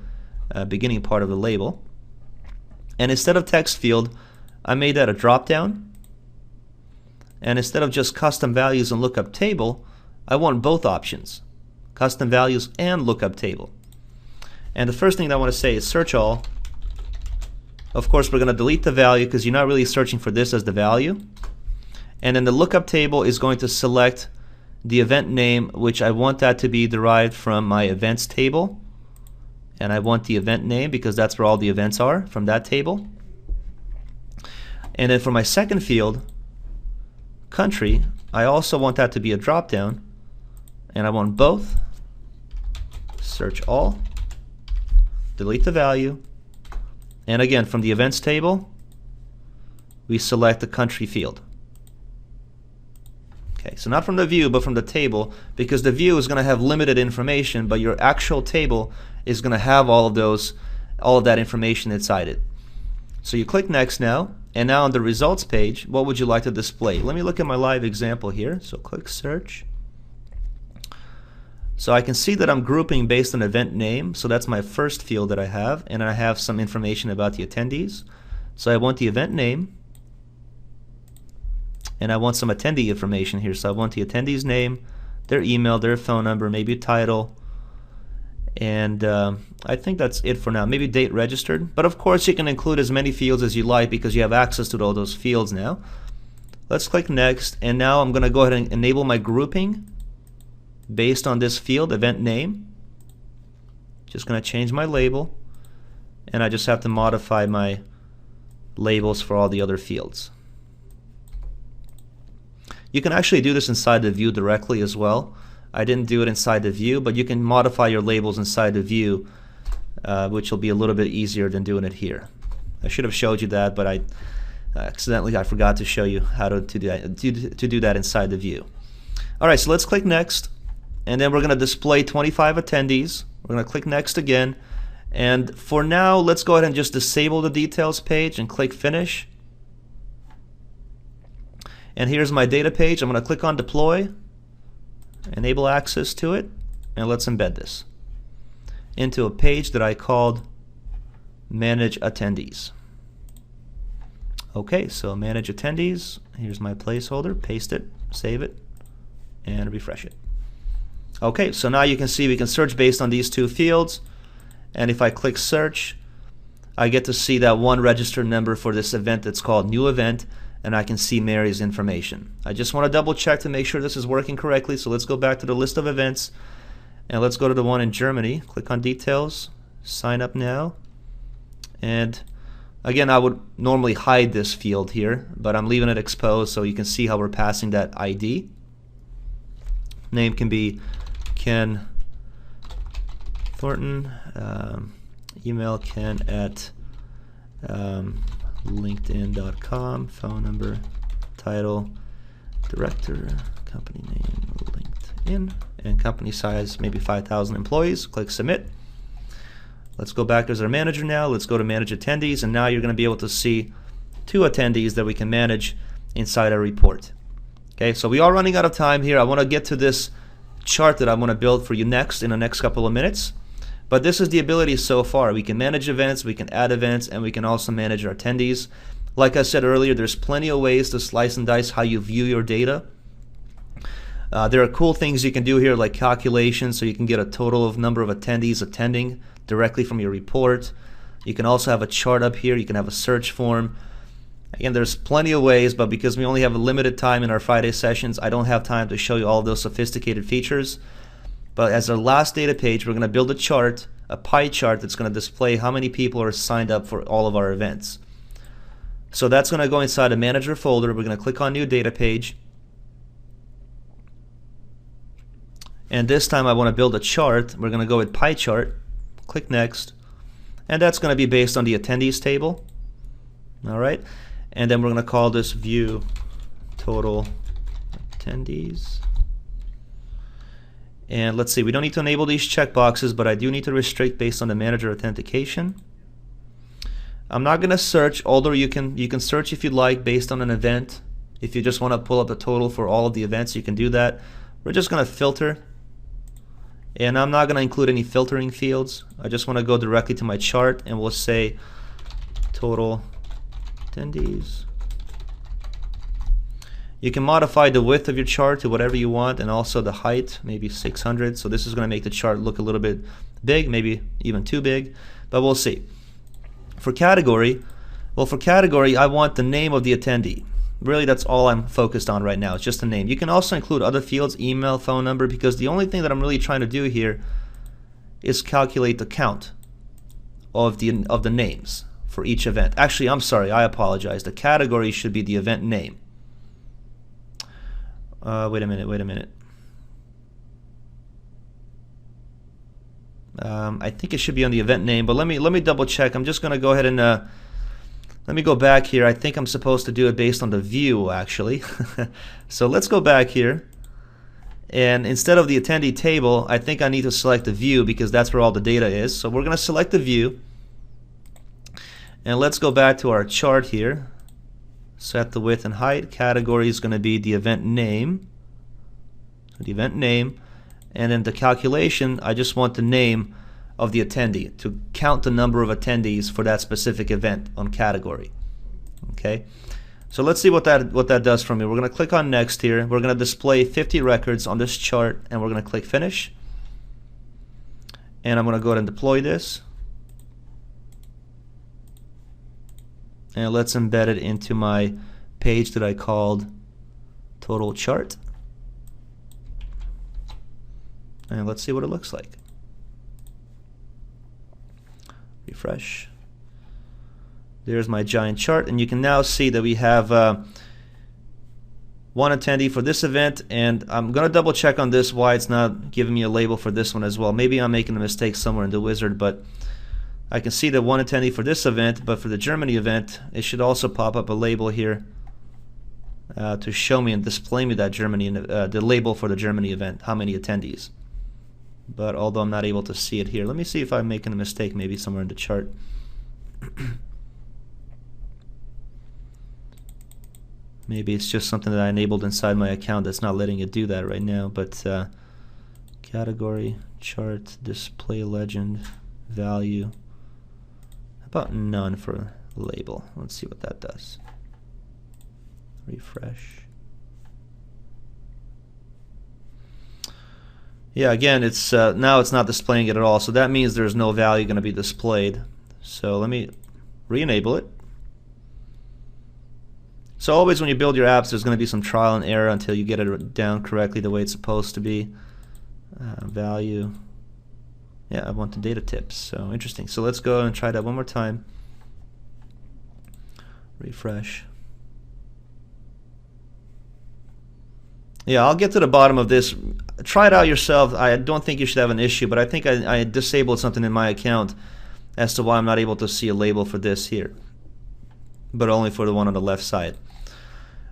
beginning part of the label. And instead of text field, I made that a drop down. And instead of just custom values and lookup table, I want both options. Custom values and lookup table. And the first thing that I want to say is search all. Of course, we're going to delete the value because you're not really searching for this as the value. And then the lookup table is going to select the event name, which I want that to be derived from my events table. And I want the event name because that's where all the events are, from that table. And then for my second field, country, I also want that to be a drop down. And I want both. Search all, delete the value, and again from the events table we select the country field. Okay, so not from the view but from the table, because the view is going to have limited information, but your actual table is going to have all of that information inside it. So you click next now, And now on the results page, what would you like to display? Let me look at my live example here. So click search. So I can see that I'm grouping based on event name. So that's my first field that I have. And I have some information about the attendees. So I want the event name. And I want some attendee information here. So I want the attendee's name, their email, their phone number, maybe title. And I think that's it for now. Maybe date registered. But of course you can include as many fields as you like because you have access to all those fields now. Let's click next. And now I'm going to go ahead and enable my grouping based on this field, event name. Just going to change my label. And I just have to modify my labels for all the other fields. You can actually do this inside the view directly as well. I didn't do it inside the view, but you can modify your labels inside the view, which will be a little bit easier than doing it here. I should have showed you that, but I forgot to show you how to do that inside the view. All right, so let's click next, and then we're going to display 25 attendees. We're going to click next again, and for now, let's go ahead and just disable the details page and click finish. And here's my data page. I'm going to click on deploy. Enable access to it, and let's embed this into a page that I called manage attendees. Okay, so manage attendees. Here's my placeholder. Paste it, save it, and refresh it. Okay, so now you can see we can search based on these two fields, and if I click search, I get to see that one registered number for this event that's called new event, and I can see Mary's information. I just want to double check to make sure this is working correctly, so let's go back to the list of events and let's go to the one in Germany. Click on details, sign up now, and again I would normally hide this field here, but I'm leaving it exposed so you can see how we're passing that ID. Name can be Ken Thornton, email Ken at LinkedIn.com, phone number, title, director, company name, LinkedIn, and company size, maybe 5,000 employees. Click submit. Let's go back as our manager now. Let's go to manage attendees, and now you're going to be able to see 2 attendees that we can manage inside our report. Okay, so we are running out of time here. I want to get to this chart that I want to build for you next in the next couple of minutes. But this is the ability so far. We can manage events, we can add events, and we can also manage our attendees. Like I said earlier, there's plenty of ways to slice and dice how you view your data. There are cool things you can do here like calculations, so you can get a total of number of attendees attending directly from your report. You can also have a chart up here. You can have a search form. Again, there's plenty of ways, but because we only have a limited time in our Friday sessions, I don't have time to show you all of those sophisticated features. But as our last data page, we're going to build a chart, a pie chart that's going to display how many people are signed up for all of our events. So that's going to go inside a manager folder. We're going to click on new data page. And this time I want to build a chart. We're going to go with pie chart. Click next. And that's going to be based on the attendees table. All right. And then we're going to call this view total attendees. And let's see, we don't need to enable these checkboxes, but I do need to restrict based on the manager authentication. I'm not going to search, although you can search if you'd like based on an event. If you just want to pull up the total for all of the events, you can do that. We're just going to filter. And I'm not going to include any filtering fields. I just want to go directly to my chart, and we'll say total attendees. You can modify the width of your chart to whatever you want, and also the height, maybe 600. So this is going to make the chart look a little bit big, maybe even too big, but we'll see. For category, well, for category, I want the name of the attendee. Really, that's all I'm focused on right now. It's just the name. You can also include other fields, email, phone number, because the only thing that I'm really trying to do here is calculate the count of the names for each event. Actually, I'm sorry, I apologize. The category should be the event name. Wait a minute. I think it should be on the event name, but let me double check. I'm just going to go ahead and let me go back here. I think I'm supposed to do it based on the view, actually. So let's go back here, and instead of the attendee table, I think I need to select the view because that's where all the data is. So we're going to select the view, and let's go back to our chart here. Set the width and height. Category is going to be the event name. So the event name. And then the calculation, I just want the name of the attendee to count the number of attendees for that specific event on category. Okay. So let's see what that does for me. We're going to click on next here. We're going to display 50 records on this chart, and we're going to click finish. And I'm going to go ahead and deploy this. And let's embed it into my page that I called total chart. And let's see what it looks like. Refresh. There's my giant chart, and you can now see that we have one attendee for this event, and I'm going to double check on this why it's not giving me a label for this one as well. Maybe I'm making a mistake somewhere in the wizard, but I can see that one attendee for this event, but for the Germany event, it should also pop up a label here to show me and display me that the label for the Germany event, how many attendees. But although I'm not able to see it here, let me see if I'm making a mistake maybe somewhere in the chart. Maybe it's just something that I enabled inside my account that's not letting it do that right now. But category, chart, display legend, value. How about none for label? Let's see what that does. Refresh. Yeah, again, it's now it's not displaying it at all. So that means there's no value going to be displayed. So let me re-enable it. So always when you build your apps, there's going to be some trial and error until you get it down correctly the way it's supposed to be. Value. Yeah, I want the data tips. So interesting. So let's go and try that one more time. Refresh. Yeah, I'll get to the bottom of this. Try it out yourself. I don't think you should have an issue, but I think I disabled something in my account as to why I'm not able to see a label for this here, but only for the one on the left side.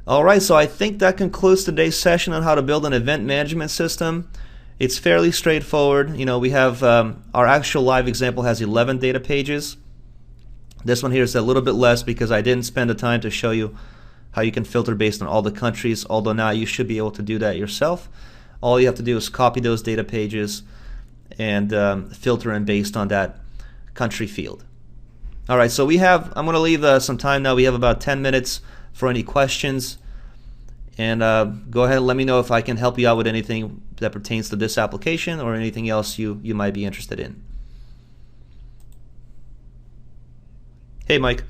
Alright, so I think that concludes today's session on how to build an event management system. It's fairly straightforward. You know, we have our actual live example has 11 data pages. This one here is a little bit less because I didn't spend the time to show you how you can filter based on all the countries, although now you should be able to do that yourself. All you have to do is copy those data pages and filter in based on that country field. Alright, so I'm going to leave some time now. We have about 10 minutes for any questions. And go ahead and let me know if I can help you out with anything that pertains to this application or anything else you might be interested in. Hey, Mike.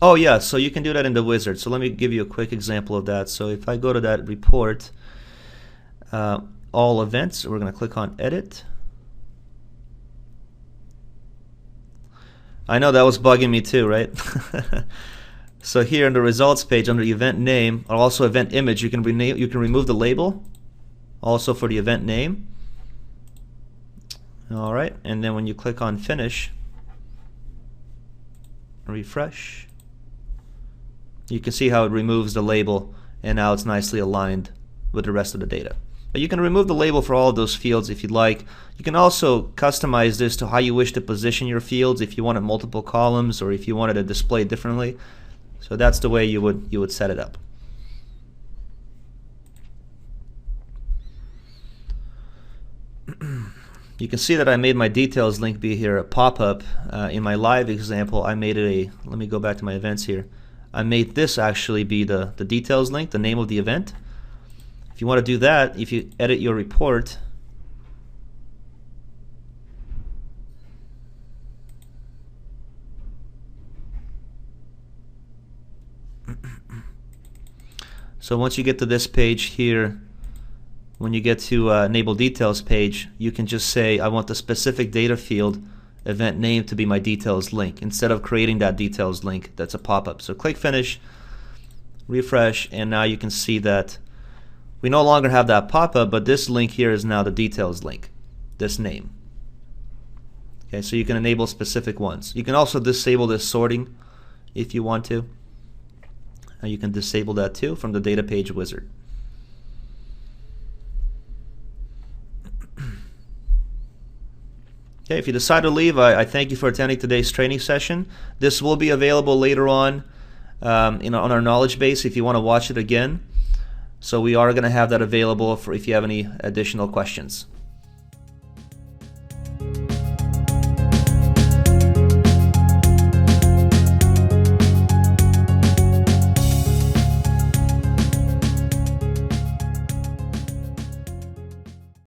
Oh yeah, so you can do that in the wizard. So let me give you a quick example of that. So if I go to that report, all events, we're going to click on edit. I know that was bugging me too, right? So here in the results page under event name or also event image, you can remove the label also for the event name. All right, and then when you click on finish, refresh, you can see how it removes the label and now it's nicely aligned with the rest of the data. But you can remove the label for all of those fields if you'd like. You can also customize this to how you wish to position your fields, if you wanted multiple columns or if you wanted to display differently. So that's the way you would set it up. You can see that I made my details link be here a pop-up. In my live example, I made it let me go back to my events here. I made this actually be the details link, the name of the event. If you want to do that, if you edit your report, so once you get to this page here, when you get to enable details page, you can just say I want the specific data field event name to be my details link instead of creating that details link that's a pop-up. So click finish, refresh, and now you can see that we no longer have that pop-up, but this link here is now the details link, this name. Okay, so you can enable specific ones. You can also disable this sorting if you want to. And you can disable that too from the data page wizard. Okay, if you decide to leave, I thank you for attending today's training session. This will be available later on, on our knowledge base if you want to watch it again. So we are going to have that available for if you have any additional questions.